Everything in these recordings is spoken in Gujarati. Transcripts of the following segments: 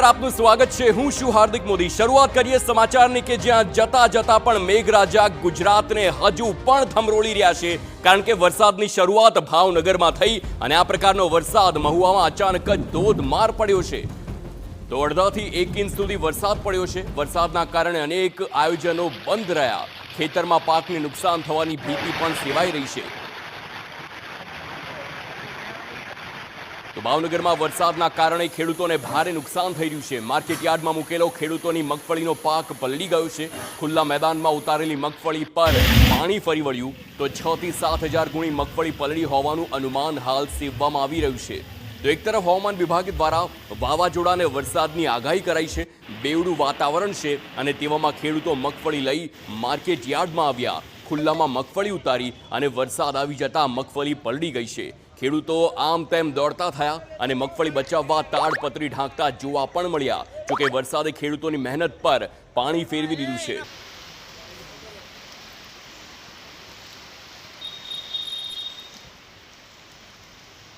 આપનું સ્વાગત છે। હું છું હાર્દિક મોદી। શરૂઆત કરીએ સમાચારની કે જ્યાં જતા જતા પણ મેઘરાજા ગુજરાતને હજુ પણ થમરોળી રહ્યા છે, કારણ કે વરસાદની શરૂઆત ભાવનગરમાં થઈ અને આ પ્રકારનો વરસાદ મહુવામાં અચાનક જ ધોધમાર પડ્યો છે। તો અડધાથી 1 ઇંચ સુધી વરસાદ પડ્યો છે। વરસાદના કારણે અનેક આયોજનો બંધ રહ્યા। ખેતરમાં પાકને નુકસાન થવાની ભીતિ પણ સેવાઈ રહી છે। તો ભાવનગરમાં વરસાદના કારણે ખેડૂતોને ભારે નુકસાન થઈ રહ્યું છે। માર્કેટ યાર્ડમાં મૂકેલો ખેડૂતોની મગફળીનો પાક પલળી ગયો છે। ખુલ્લા મેદાનમાં ઉતારેલી મગફળી પર પાણી ફરી વળ્યું તો 6 થી 7 હજાર ગુણી મગફળી પલળી હોવાનું અનુમાન હાલ સેવવામાં આવી રહ્યું છે। તો એક તરફ હવામાન વિભાગ દ્વારા વાવાઝોડા અને વરસાદની આગાહી કરાઈ છે। બેવડું વાતાવરણ છે અને તેવામાં ખેડૂતો મગફળી લઈ માર્કેટ યાર્ડમાં આવ્યા। ખુલ્લામાં મગફળી ઉતારી અને વરસાદ આવી જતા મગફળી પલળી ગઈ છે। ખેડૂતો આમ તેમ દોડતા થયા અને મગફળી બચાવવા તાડપત્રી ઢાંકતા જોવા પણ મળ્યા। જોકે વરસાદે ખેડૂતોની મહેનત પર પાણી ફેરવી દીધું છે।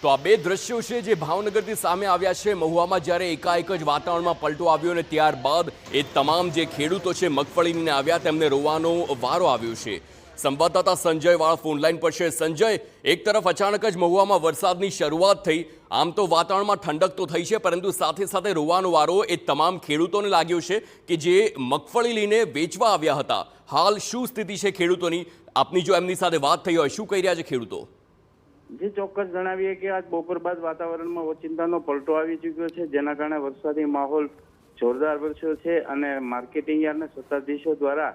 તો આ બે દ્રશ્યો છે જે ભાવનગરથી સામે આવ્યા છે। મહુવામાં જ્યારે એકાએક જ વાતાવરણમાં પલટો આવ્યો અને ત્યારબાદ એ તમામ જે ખેડૂતો છે મગફળીને આવ્યા તેમને રોવાનો વારો આવ્યો છે। સંવાદદાતા સંજય વાળા ફોનલાઈન પર છે। સંજય, એક તરફ અચાનક જ મહુવામાં વરસાદની શરૂઆત થઈ, આમ તો વાતાવરણમાં ઠંડક તો થઈ છે, પરંતુ સાથે સાથે રોવાનો વારો એ તમામ ખેડૂતોને લાગ્યો છે કે જે મગફળી લઈને વેચવા આવ્યા હતા। હાલ શું સ્થિતિ છે ખેડૂતોની? આપની જો એમની સાથે વાત થઈ હોય, શું કહી રહ્યા છે ખેડૂતો? જે ચોક્કસ જણાવીએ કે આજ બપોર બાદ વાતાવરણમાં ઓચિંતાનો પલટો આવી ચૂક્યો છે, જેના કારણે વરસાદી માહોલ જોરદાર વરસ્યો છે અને માર્કેટિંગ યાર્ડના સત્તાધીશો દ્વારા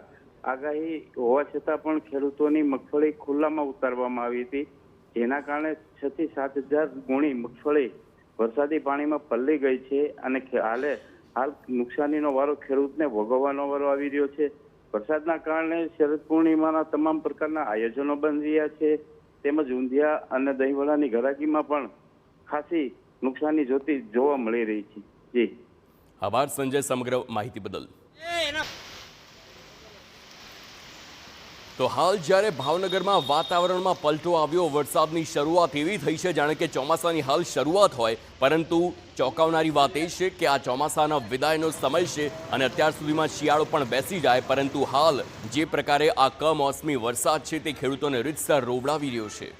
આગાહી હોવા છતાં પણ ખેડૂતોની મગફળી ખુલ્લામાં ઉતારવામાં આવી હતી, જેના કારણે 6 થી 7 હજાર ગુણી મગફળી વરસાદી પાણીમાં પલળી ગઈ છે અને હાલ નુકસાનીનો વારો ખેડૂતને ભોગવવાનો વારો આવી રહ્યો છે। વરસાદના કારણે શરદ પૂર્ણિમાના તમામ પ્રકારના આયોજનો બંધ રહ્યા છે, તેમજ ઊંધિયા અને દહીંવડાની ઘરાકીમાં પણ ખાસી નુકસાની જોવા મળી રહી છે। જી આભાર સંજય સમગ્ર માહિતી બદલ। તો હાલ જ્યારે ભાવનગરમાં વાતાવરણમાં પલટો આવ્યો, વરસાદની શરૂઆત એવી થઈ છે જાણે કે ચોમાસાની હાલ શરૂઆત હોય, પરંતુ ચોંકાવનારી વાત એ છે કે આ ચોમાસાના વિદાયનો સમય છે અને અત્યાર સુધીમાં શિયાળો પણ બેસી જાય, પરંતુ હાલ જે પ્રકારે આ કમોસમી વરસાદ છે તે ખેડૂતોને રીતસર રોવડાવી રહ્યો છે।